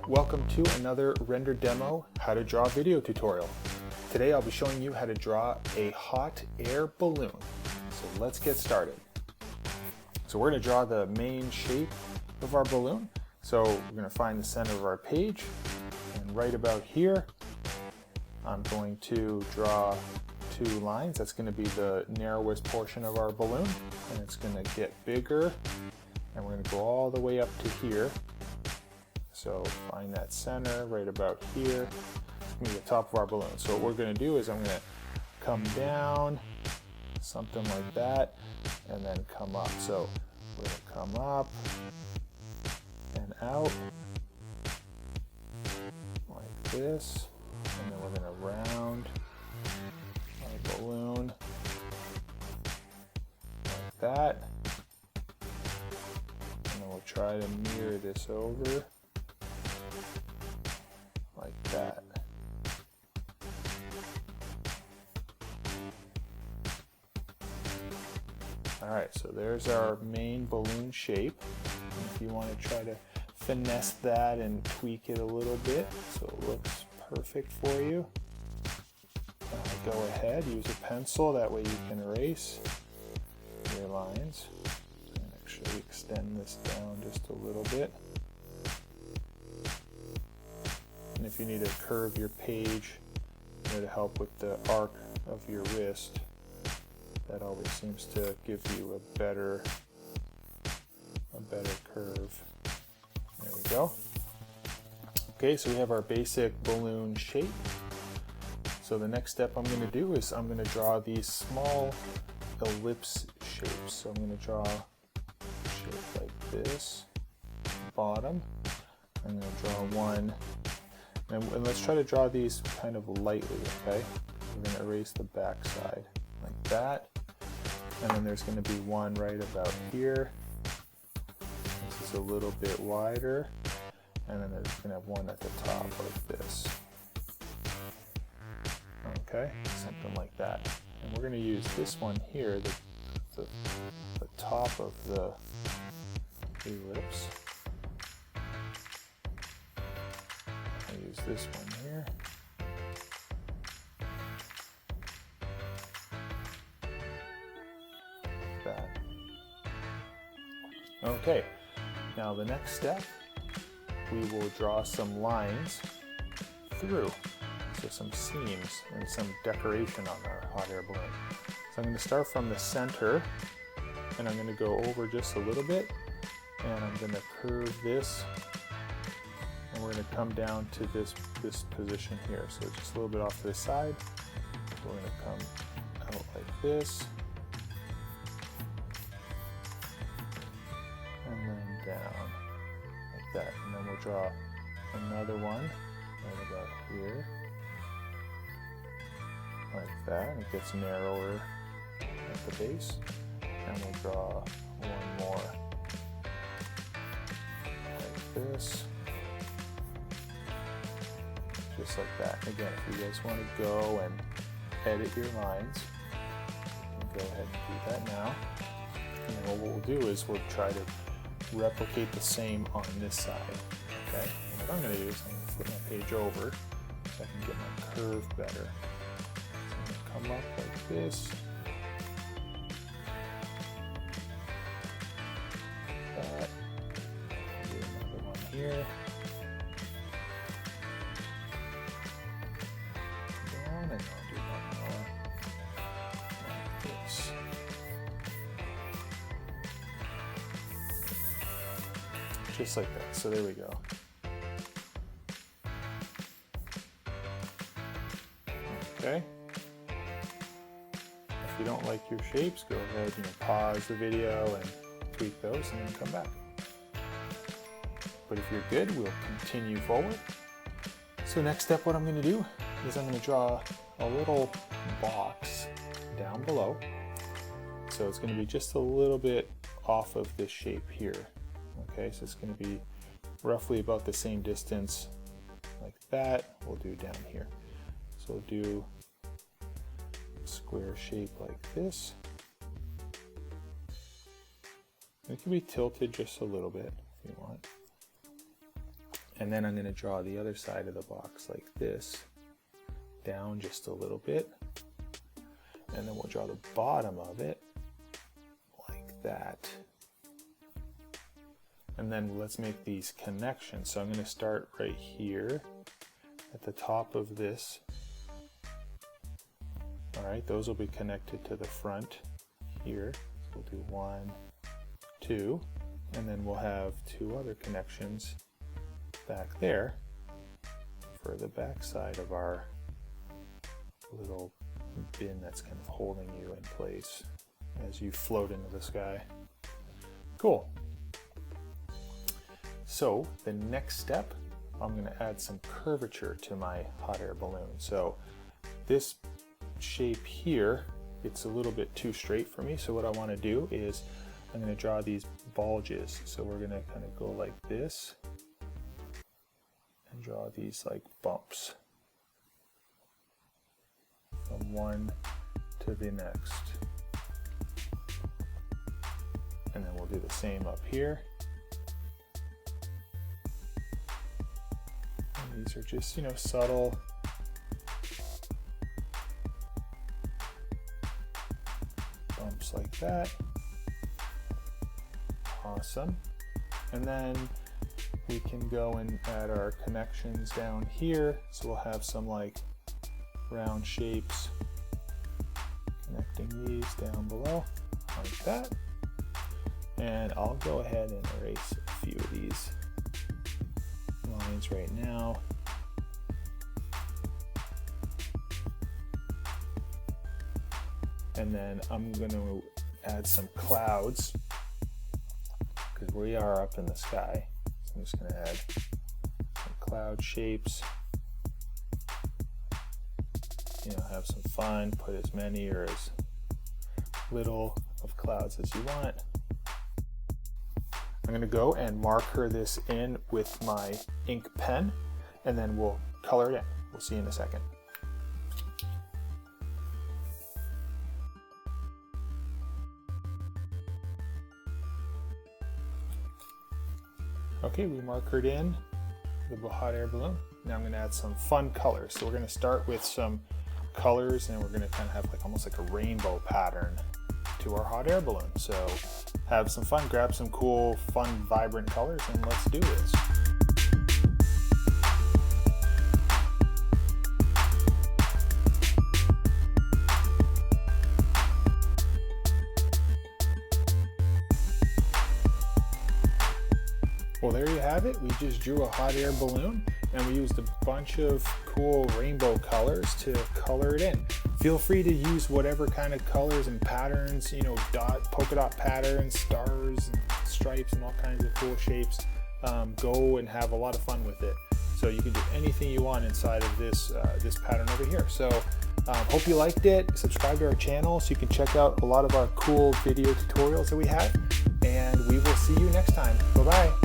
Welcome to another render demo how to draw video tutorial. Today I'll be showing you how to draw a hot air balloon. So let's get started. So we're going to draw the main shape of our balloon. So we're going to find the center of our page, and right about here I'm going to draw two lines. That's going to be the narrowest portion of our balloon, and it's going to get bigger, and we're going to go all the way up to here. So find that center right about here. It's going to be the top of our balloon. So what we're going to do is I'm going to come down, something like that, and then come up. So we're going to come up and out like this, and then we're going to round our balloon like that, and then we'll try to mirror this over like that. Alright, so there's our main balloon shape. And if you want to try to finesse that and tweak it a little bit so it looks perfect for you, go ahead, use a pencil, that way you can erase your lines. And actually extend this down just a little bit. And if you need to curve your page to help with the arc of your wrist, that always seems to give you a better curve. There we go. Okay, so we have our basic balloon shape. So the next step I'm going to do is I'm going to draw these small ellipse shapes. So I'm going to draw a shape like this, bottom. I'm going to draw one. And let's try to draw these kind of lightly, okay? We're going to erase the back side like that. And then there's going to be one right about here. This is a little bit wider. And then there's going to have one at the top like this. Okay, something like that. And we're going to use this one here, the top of the ellipse. Use this one here. Like that. Okay, now the next step, we will draw some lines through. So some seams and some decoration on our hot air balloon. So I'm going to start from the center, and I'm going to go over just a little bit, and I'm going to curve this. And we're going to come down to this position here. So just a little bit off to the side. We're going to come out like this. And then down like that. And then we'll draw another one right about here. Like that. And it gets narrower at the base. And we'll draw one more like this. Just like that. Again, if you guys want to go and edit your lines, you can go ahead and do that now. And then what we'll do is we'll try to replicate the same on this side. Okay? And what I'm going to do is I'm going to flip my page over so I can get my curve better. So I'm going to come up like this. Like that. Do another one here. And I'll do one more like this. Just like that. So there we go. Okay. If you don't like your shapes, go ahead and pause the video and tweak those and then come back. But if you're good, we'll continue forward. So next step, what I'm going to do is I'm going to draw a little box down below. So it's going to be just a little bit off of this shape here. Okay, so it's going to be roughly about the same distance like that. We'll do down here. So we'll do a square shape like this. It can be tilted just a little bit if you want. And then I'm going to draw the other side of the box like this, down just a little bit. And then we'll draw the bottom of it like that. And then let's make these connections. So I'm going to start right here at the top of this. All right, those will be connected to the front here. So we'll do 1, 2, and then we'll have 2 other connections back there for the back side of our little bin that's kind of holding you in place as you float into the sky. Cool. So the next step, I'm going to add some curvature to my hot air balloon. So this shape here, it's a little bit too straight for me. So what I want to do is I'm going to draw these bulges. So we're going to kind of go like this and draw these like bumps from one to the next. And then we'll do the same up here. And these are just, subtle bumps like that. Awesome. And then we can go and add our connections down here. So we'll have some like round shapes connecting these down below like that. And I'll go ahead and erase a few of these lines right now. And then I'm going to add some clouds because we are up in the sky. So I'm just going to add some cloud shapes. Have some fun, put as many or as little of clouds as you want. I'm going to go and marker this in with my ink pen, and then we'll color it in. We'll see you in a second. Okay, we markered in the hot air balloon. Now I'm going to add some fun colors. So we're going to start with some colors, and we're going to kind of have almost like a rainbow pattern to our hot air balloon. So have some fun, grab some cool, fun, vibrant colors, and let's do this. Well, there you have it. We just drew a hot air balloon, and we used a bunch of cool rainbow colors to color it in. Feel free to use whatever kind of colors and patterns, polka dot patterns, stars, and stripes, and all kinds of cool shapes. Go and have a lot of fun with it. So you can do anything you want inside of this pattern over here. So hope you liked it. Subscribe to our channel so you can check out a lot of our cool video tutorials that we have. And we will see you next time. Bye-bye.